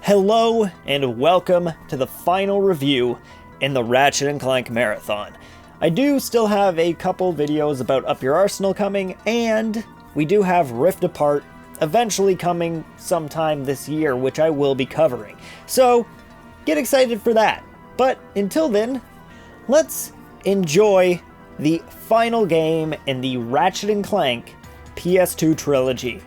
Hello and welcome to the final review in the Ratchet & Clank Marathon. I do still have a couple videos about Up Your Arsenal coming, and we do have Rift Apart eventually coming sometime this year, which I will be covering. So, get excited for that. But until then, let's enjoy the final game in the Ratchet & Clank PS2 trilogy.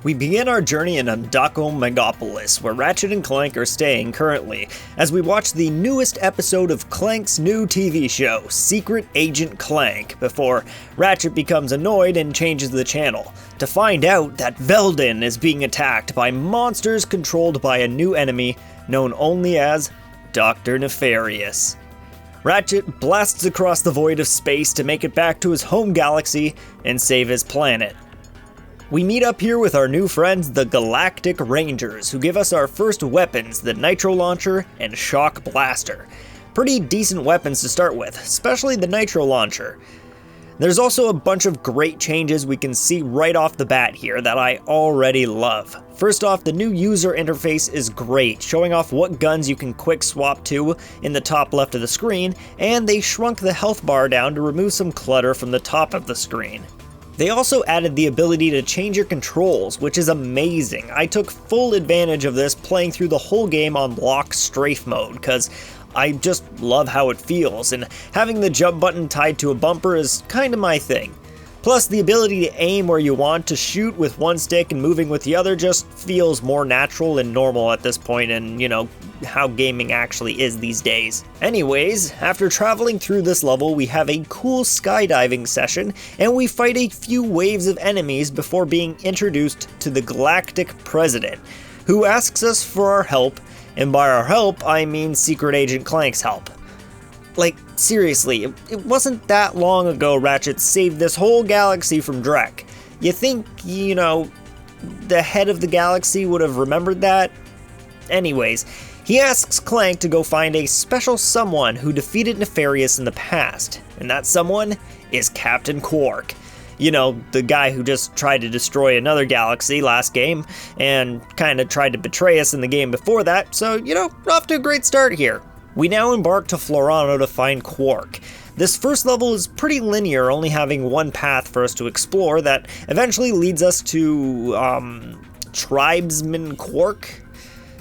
We begin our journey in Undako Megapolis, where Ratchet & Clank are staying currently, as we watch the newest episode of Clank's new TV show, Secret Agent Clank, before Ratchet becomes annoyed and changes the channel, to find out that Veldin is being attacked by monsters controlled by a new enemy known only as Dr. Nefarious. Ratchet blasts across the void of space to make it back to his home galaxy and save his planet. We meet up here with our new friends, the Galactic Rangers, who give us our first weapons, the Nitro Launcher and Shock Blaster. Pretty decent weapons to start with, especially the Nitro Launcher. There's also a bunch of great changes we can see right off the bat here that I already love. First off, the new user interface is great, showing off what guns you can quick swap to in the top left of the screen, and they shrunk the health bar down to remove some clutter from the top of the screen. They also added the ability to change your controls, which is amazing. I took full advantage of this playing through the whole game on lock strafe mode, because I just love how it feels, and having the jump button tied to a bumper is kinda my thing. Plus, the ability to aim where you want to shoot with one stick and moving with the other just feels more natural and normal at this point, and how gaming actually is these days. Anyways, after traveling through this level, we have a cool skydiving session, and we fight a few waves of enemies before being introduced to the Galactic President, who asks us for our help, and by our help, I mean Secret Agent Clank's help. Like, seriously, it wasn't that long ago Ratchet saved this whole galaxy from Drek. You think, the head of the galaxy would have remembered that? Anyways, he asks Clank to go find a special someone who defeated Nefarious in the past, and that someone is Captain Quark. The guy who just tried to destroy another galaxy last game, and kinda tried to betray us in the game before that, so, off to a great start here. We now embark to Florano to find Quark. This first level is pretty linear, only having one path for us to explore that eventually leads us to, Tribesman Quark?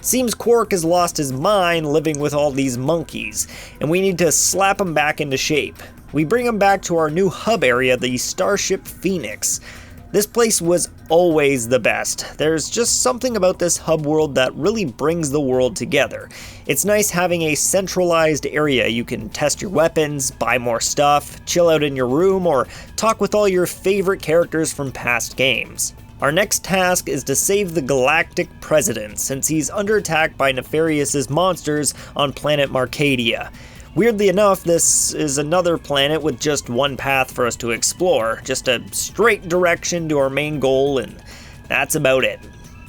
Seems Quark has lost his mind living with all these monkeys, and we need to slap him back into shape. We bring him back to our new hub area, the Starship Phoenix. This place was always the best. There's just something about this hub world that really brings the world together. It's nice having a centralized area you can test your weapons, buy more stuff, chill out in your room, or talk with all your favorite characters from past games. Our next task is to save the Galactic President, since he's under attack by Nefarious's monsters on planet Marcadia. Weirdly enough, this is another planet with just one path for us to explore, just a straight direction to our main goal, and that's about it.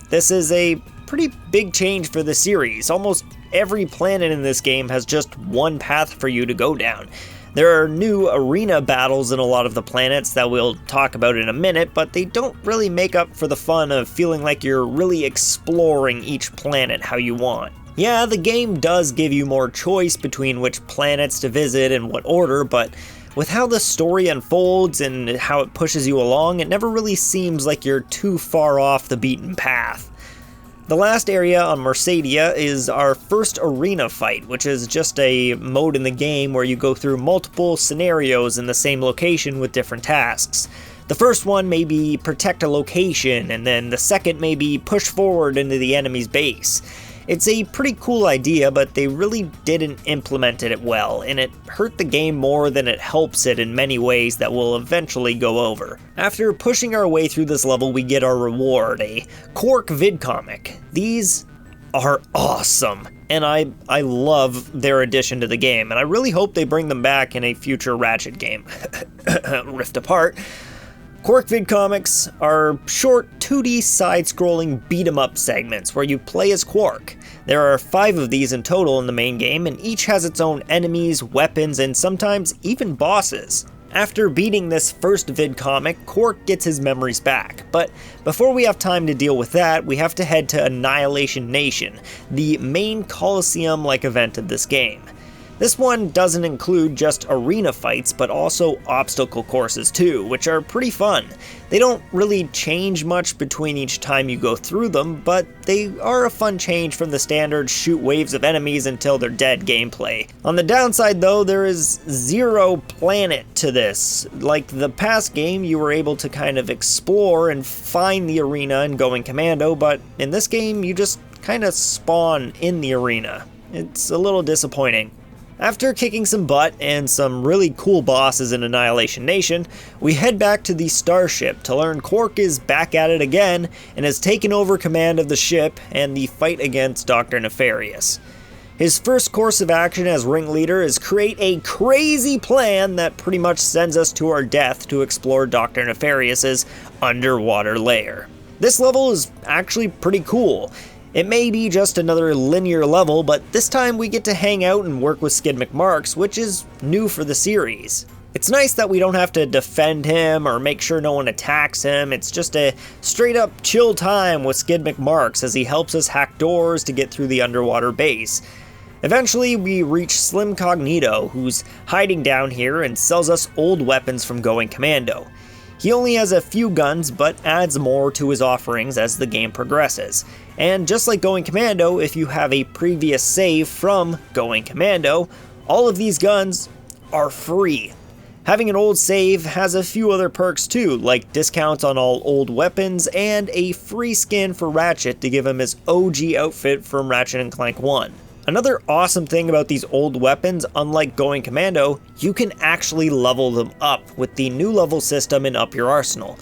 This is a pretty big change for the series. Almost every planet in this game has just one path for you to go down. There are new arena battles in a lot of the planets that we'll talk about in a minute, but they don't really make up for the fun of feeling like you're really exploring each planet how you want. Yeah, the game does give you more choice between which planets to visit and what order, but with how the story unfolds and how it pushes you along, it never really seems like you're too far off the beaten path. The last area on Mercadia is our first arena fight, which is just a mode in the game where you go through multiple scenarios in the same location with different tasks. The first one may be protect a location, and then the second may be push forward into the enemy's base. It's a pretty cool idea, but they really didn't implement it well, and it hurt the game more than it helps it in many ways that we'll eventually go over. After pushing our way through this level, we get our reward, a Quark Vid-comic. These are awesome, and I love their addition to the game, and I really hope they bring them back in a future Ratchet game. Rift Apart. Quark Vid-comics are short 2D side-scrolling beat-em-up segments where you play as Quark. There are 5 of these in total in the main game, and each has its own enemies, weapons, and sometimes even bosses. After beating this first vid-comic, Quark gets his memories back, but before we have time to deal with that, we have to head to Annihilation Nation, the main Colosseum-like event of this game. This one doesn't include just arena fights, but also obstacle courses too, which are pretty fun. They don't really change much between each time you go through them, but they are a fun change from the standard shoot waves of enemies until they're dead gameplay. On the downside though, there is zero planet to this. Like the past game, you were able to kind of explore and find the arena and going commando, but in this game, you just kind of spawn in the arena. It's a little disappointing. After kicking some butt and some really cool bosses in Annihilation Nation, we head back to the starship to learn Quark is back at it again and has taken over command of the ship and the fight against Dr. Nefarious. His first course of action as ringleader is create a crazy plan that pretty much sends us to our death to explore Dr. Nefarious's underwater lair. This level is actually pretty cool. It may be just another linear level, but this time we get to hang out and work with Skid McMarx, which is new for the series. It's nice that we don't have to defend him or make sure no one attacks him. It's just a straight up chill time with Skid McMarx as he helps us hack doors to get through the underwater base. Eventually we reach Slim Cognito, who's hiding down here and sells us old weapons from Going Commando. He only has a few guns, but adds more to his offerings as the game progresses. And just like Going Commando, if you have a previous save from Going Commando, all of these guns are free. Having an old save has a few other perks too, like discounts on all old weapons and a free skin for Ratchet to give him his OG outfit from Ratchet & Clank 1. Another awesome thing about these old weapons, unlike Going Commando, you can actually level them up with the new level system in Up Your Arsenal.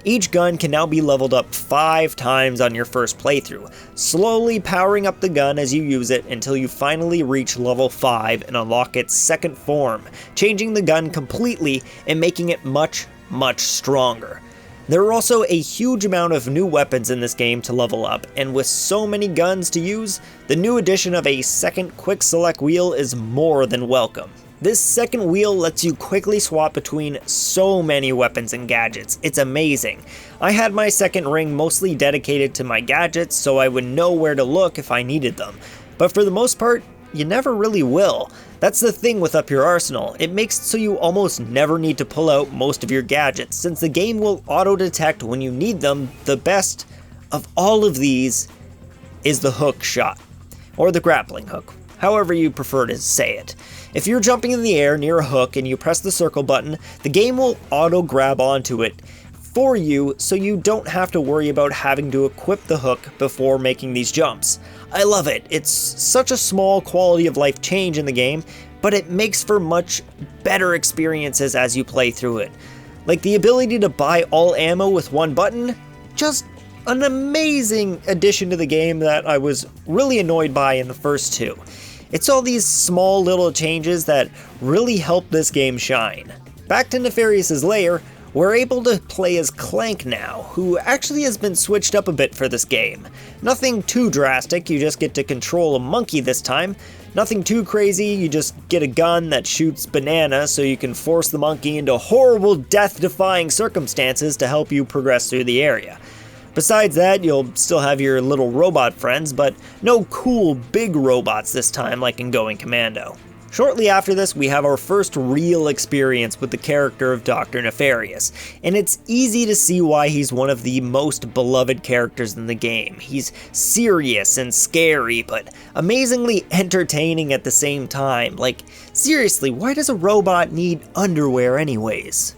Each gun can now be leveled up 5 times on your first playthrough, slowly powering up the gun as you use it until you finally reach level 5 and unlock its second form, changing the gun completely and making it much, much stronger. There are also a huge amount of new weapons in this game to level up, and with so many guns to use, the new addition of a second quick select wheel is more than welcome. This second wheel lets you quickly swap between so many weapons and gadgets. It's amazing. I had my second ring mostly dedicated to my gadgets so I would know where to look if I needed them, but for the most part, you never really will. That's the thing with Up Your Arsenal, it makes it so you almost never need to pull out most of your gadgets, since the game will auto-detect when you need them. The best of all of these is the hook shot, or the grappling hook, however you prefer to say it. If you're jumping in the air near a hook and you press the circle button, the game will auto-grab onto it for you so you don't have to worry about having to equip the hook before making these jumps. I love it. It's such a small quality of life change in the game, but it makes for much better experiences as you play through it. Like the ability to buy all ammo with one button, just an amazing addition to the game that I was really annoyed by in the first two. It's all these small little changes that really help this game shine. Back to Nefarious's lair, we're able to play as Clank now, who actually has been switched up a bit for this game. Nothing too drastic, you just get to control a monkey this time. Nothing too crazy, you just get a gun that shoots bananas so you can force the monkey into horrible death-defying circumstances to help you progress through the area. Besides that, you'll still have your little robot friends, but no cool big robots this time like in Going Commando. Shortly after this, we have our first real experience with the character of Dr. Nefarious, and it's easy to see why he's one of the most beloved characters in the game. He's serious and scary, but amazingly entertaining at the same time. Like, seriously, why does a robot need underwear anyways?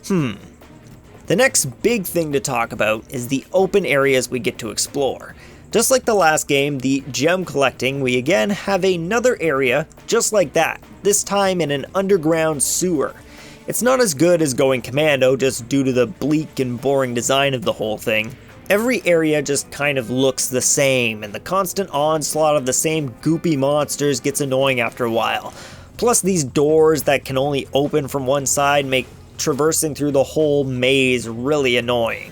The next big thing to talk about is the open areas we get to explore. Just like the last game, the gem collecting, we again have another area just like that, this time in an underground sewer. It's not as good as Going Commando just due to the bleak and boring design of the whole thing. Every area just kind of looks the same, and the constant onslaught of the same goopy monsters gets annoying after a while. Plus these doors that can only open from one side make traversing through the whole maze really annoying.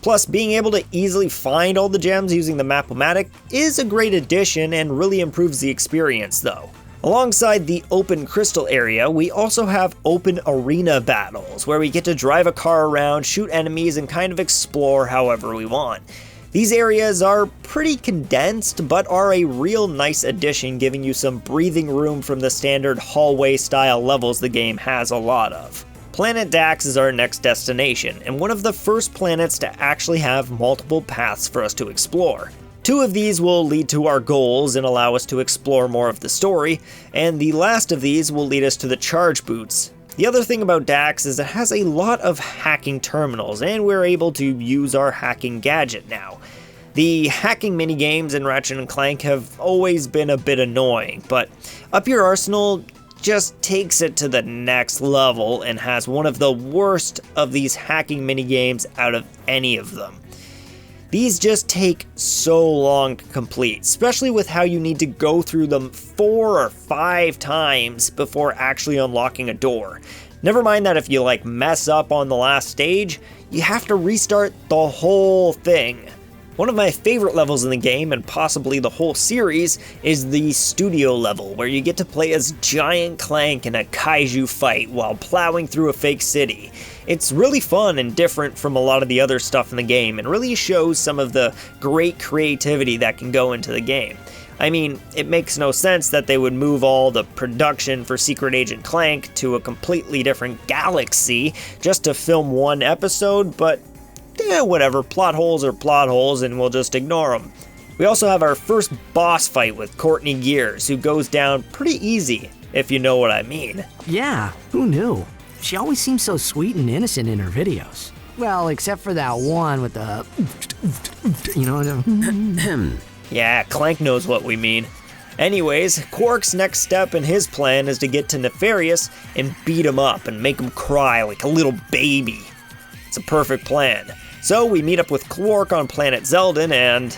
Plus, being able to easily find all the gems using the Map-O-Matic is a great addition and really improves the experience though. Alongside the open crystal area, we also have open arena battles, where we get to drive a car around, shoot enemies, and kind of explore however we want. These areas are pretty condensed, but are a real nice addition, giving you some breathing room from the standard hallway-style levels the game has a lot of. Planet Dax is our next destination, and one of the first planets to actually have multiple paths for us to explore. 2 of these will lead to our goals and allow us to explore more of the story, and the last of these will lead us to the charge boots. The other thing about Dax is it has a lot of hacking terminals, and we're able to use our hacking gadget now. The hacking minigames in Ratchet & Clank have always been a bit annoying, but Up Your Arsenal just takes it to the next level and has one of the worst of these hacking minigames out of any of them. These just take so long to complete, especially with how you need to go through them 4 or 5 times before actually unlocking a door. Never mind that if you mess up on the last stage, you have to restart the whole thing. One of my favorite levels in the game, and possibly the whole series, is the studio level, where you get to play as Giant Clank in a kaiju fight while plowing through a fake city. It's really fun and different from a lot of the other stuff in the game, and really shows some of the great creativity that can go into the game. I mean, it makes no sense that they would move all the production for Secret Agent Clank to a completely different galaxy just to film one episode, but whatever, plot holes are plot holes and we'll just ignore them. We also have our first boss fight with Courtney Gears, who goes down pretty easy, if you know what I mean. Yeah, who knew? She always seems so sweet and innocent in her videos. Well, except for that one with the... Yeah, Clank knows what we mean. Anyways, Quark's next step in his plan is to get to Nefarious and beat him up and make him cry like a little baby. It's a perfect plan. So we meet up with Quark on planet Zeldin and...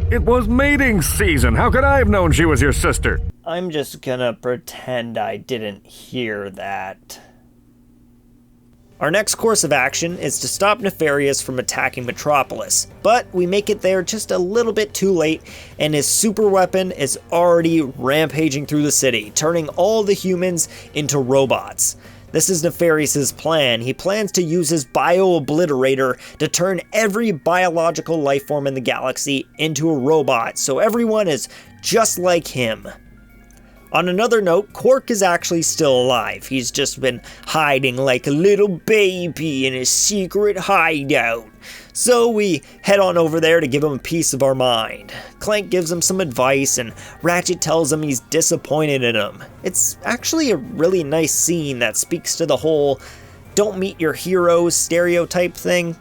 It was mating season. How could I have known she was your sister? I'm just gonna pretend I didn't hear that. Our next course of action is to stop Nefarious from attacking Metropolis, but we make it there just a little bit too late, and his super weapon is already rampaging through the city, turning all the humans into robots. This is Nefarious's plan. He plans to use his bio-obliterator to turn every biological life form in the galaxy into a robot, so everyone is just like him. On another note, Quark is actually still alive. He's just been hiding like a little baby in his secret hideout. So we head on over there to give him a piece of our mind. Clank gives him some advice, and Ratchet tells him he's disappointed in him. It's actually a really nice scene that speaks to the whole don't meet your heroes stereotype thing.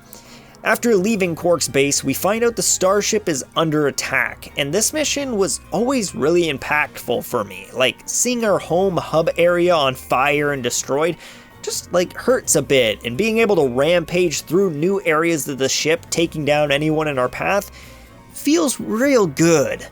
After leaving Quark's base, we find out the starship is under attack, and this mission was always really impactful for me. Seeing our home hub area on fire and destroyed just hurts a bit, and being able to rampage through new areas of the ship, taking down anyone in our path, feels real good.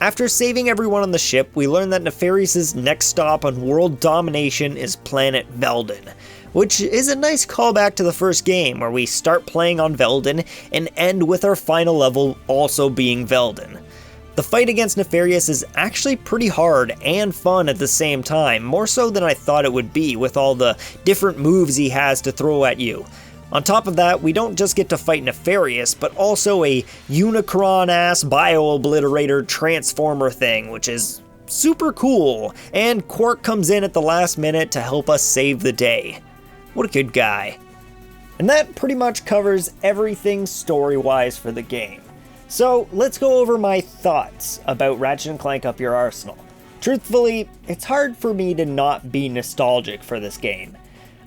After saving everyone on the ship, we learn that Nefarious's next stop on world domination is planet Veldin, which is a nice callback to the first game, where we start playing on Veldin and end with our final level also being Veldin. The fight against Nefarious is actually pretty hard and fun at the same time, more so than I thought it would be with all the different moves he has to throw at you. On top of that, we don't just get to fight Nefarious, but also a Unicron-ass bio-obliterator transformer thing, which is super cool, and Quark comes in at the last minute to help us save the day. What a good guy. And that pretty much covers everything story-wise for the game. So let's go over my thoughts about Ratchet & Clank Up Your Arsenal. Truthfully, it's hard for me to not be nostalgic for this game.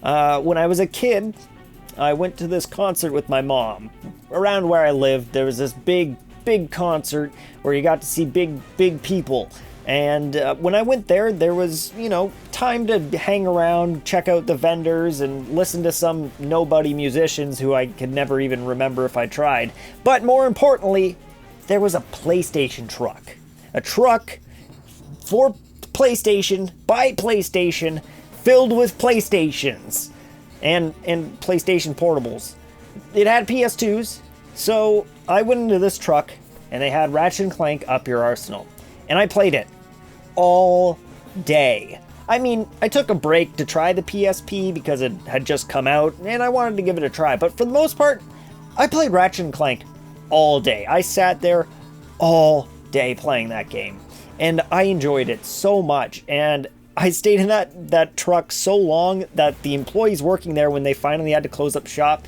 When I was a kid, I went to this concert with my mom. Around where I lived, there was this big concert where you got to see big people. And when I went there, there was, time to hang around, check out the vendors, and listen to some nobody musicians who I could never even remember if I tried. But more importantly, there was a PlayStation truck. A truck for PlayStation, by PlayStation, filled with PlayStations. And PlayStation portables. It had PS2s, so I went into this truck, and they had Ratchet & Clank Up Your Arsenal. And I played it. all day. I mean, I took a break to try the PSP because it had just come out and I wanted to give it a try, but for the most part, I played Ratchet & Clank all day. I sat there all day playing that game, and I enjoyed it so much, and I stayed in that truck so long that the employees working there, when they finally had to close up shop,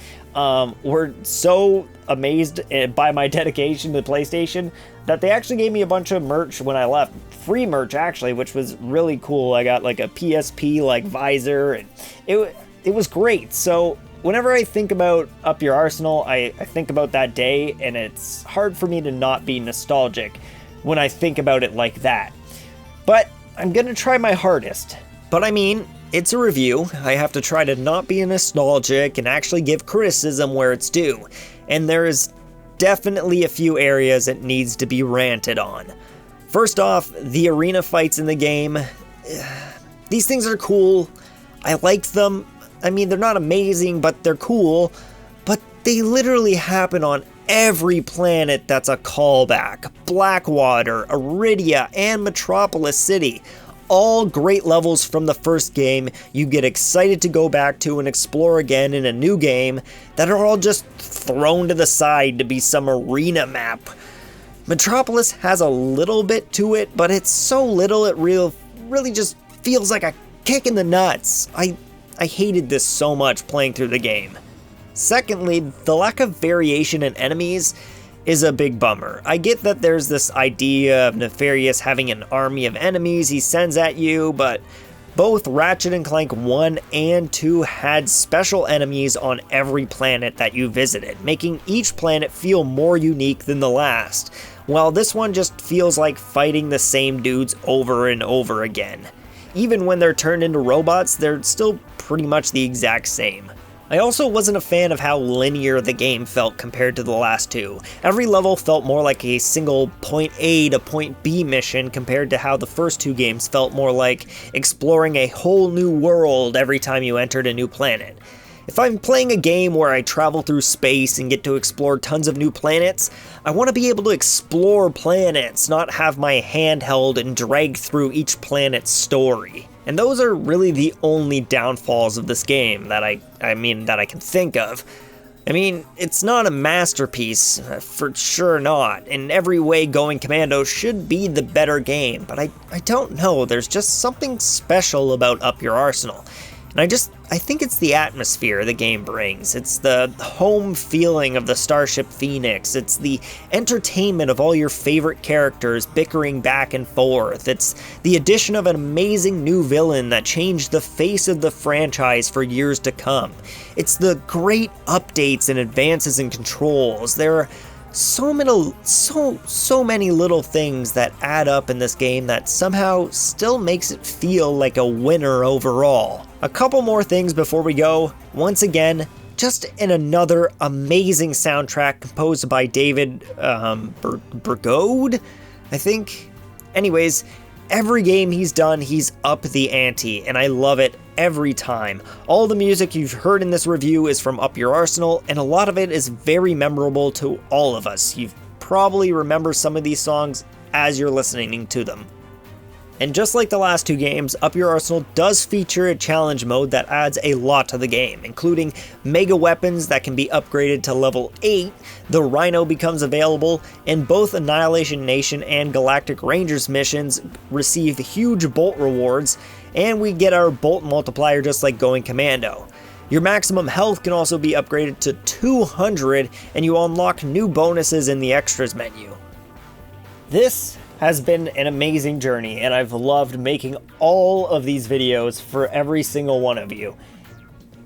were so amazed by my dedication to the PlayStation that they actually gave me a bunch of merch when I left. Free merch, actually, which was really cool. I got like a PSP like visor, and it was great. So whenever I think about Up Your Arsenal, I think about that day, and it's hard for me to not be nostalgic when I think about it like that. But I'm gonna try my hardest. But I mean, it's a review. I have to try to not be nostalgic and actually give criticism where it's due. And there's definitely a few areas it needs to be ranted on. First off, the arena fights in the game. These things are cool. I like them. I mean, they're not amazing, but they're cool. But they literally happen on every planet that's a callback. Blackwater, Iridia, and Metropolis City. All great levels from the first game you get excited to go back to and explore again in a new game that are all just thrown to the side to be some arena map. Metropolis has a little bit to it, but it's so little it really just feels like a kick in the nuts. I hated this so much playing through the game. Secondly, the lack of variation in enemies is a big bummer. I get that there's this idea of Nefarious having an army of enemies he sends at you, but both Ratchet & Clank 1 and 2 had special enemies on every planet that you visited, making each planet feel more unique than the last, while this one just feels like fighting the same dudes over and over again. Even when they're turned into robots, they're still pretty much the exact same. I also wasn't a fan of how linear the game felt compared to the last two. Every level felt more like a single point A to point B mission compared to how the first two games felt more like exploring a whole new world every time you entered a new planet. If I'm playing a game where I travel through space and get to explore tons of new planets, I want to be able to explore planets, not have my hand held and drag through each planet's story. And those are really the only downfalls of this game that I can think of. I mean, it's not a masterpiece, for sure not. In every way, Going Commando should be the better game, but I don't know, there's just something special about Up Your Arsenal. And I think it's the atmosphere the game brings. It's the home feeling of the Starship Phoenix. It's the entertainment of all your favorite characters bickering back and forth. It's the addition of an amazing new villain that changed the face of the franchise for years to come. It's the great updates and advances in controls. There are so many little things that add up in this game that somehow still makes it feel like a winner overall. A couple more things before we go. Once again, just in another amazing soundtrack composed by David Bergode, I think. Anyways, every game he's done, he's up the ante, and I love it every time. All the music you've heard in this review is from Up Your Arsenal, and a lot of it is very memorable to all of us. You probably remember some of these songs as you're listening to them. And just like the last two games, Up Your Arsenal does feature a challenge mode that adds a lot to the game, including mega weapons that can be upgraded to level 8, the Rhino becomes available, and both Annihilation Nation and Galactic Rangers missions receive huge bolt rewards, and we get our bolt multiplier just like Going Commando. Your maximum health can also be upgraded to 200, and you unlock new bonuses in the extras menu. This has been an amazing journey, and I've loved making all of these videos for every single one of you.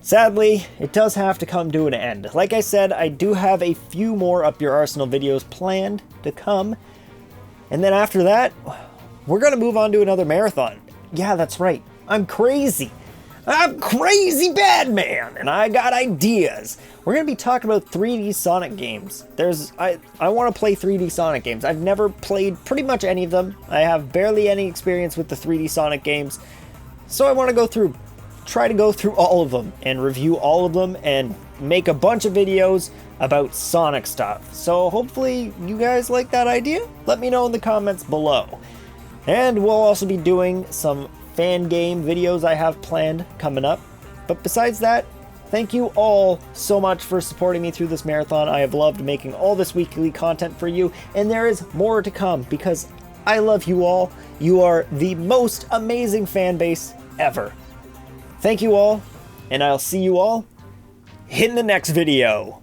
Sadly, it does have to come to an end. Like I said, I do have a few more Up Your Arsenal videos planned to come, and then after that, we're gonna move on to another marathon. Yeah, that's right. I'm crazy. I'm crazy bad man, and I got ideas. We're gonna be talking about 3D Sonic games. I want to play 3D Sonic games. I've never played pretty much any of them. I have barely any experience with the 3D Sonic games, so I want to try to go through all of them and review all of them and make a bunch of videos about Sonic stuff. So hopefully you guys like that idea. Let me know in the comments below. And we'll also be doing some fan game videos I have planned coming up. But besides that, thank you all so much for supporting me through this marathon. I have loved making all this weekly content for you, and there is more to come because I love you all. You are the most amazing fan base ever. Thank you all, and I'll see you all in the next video.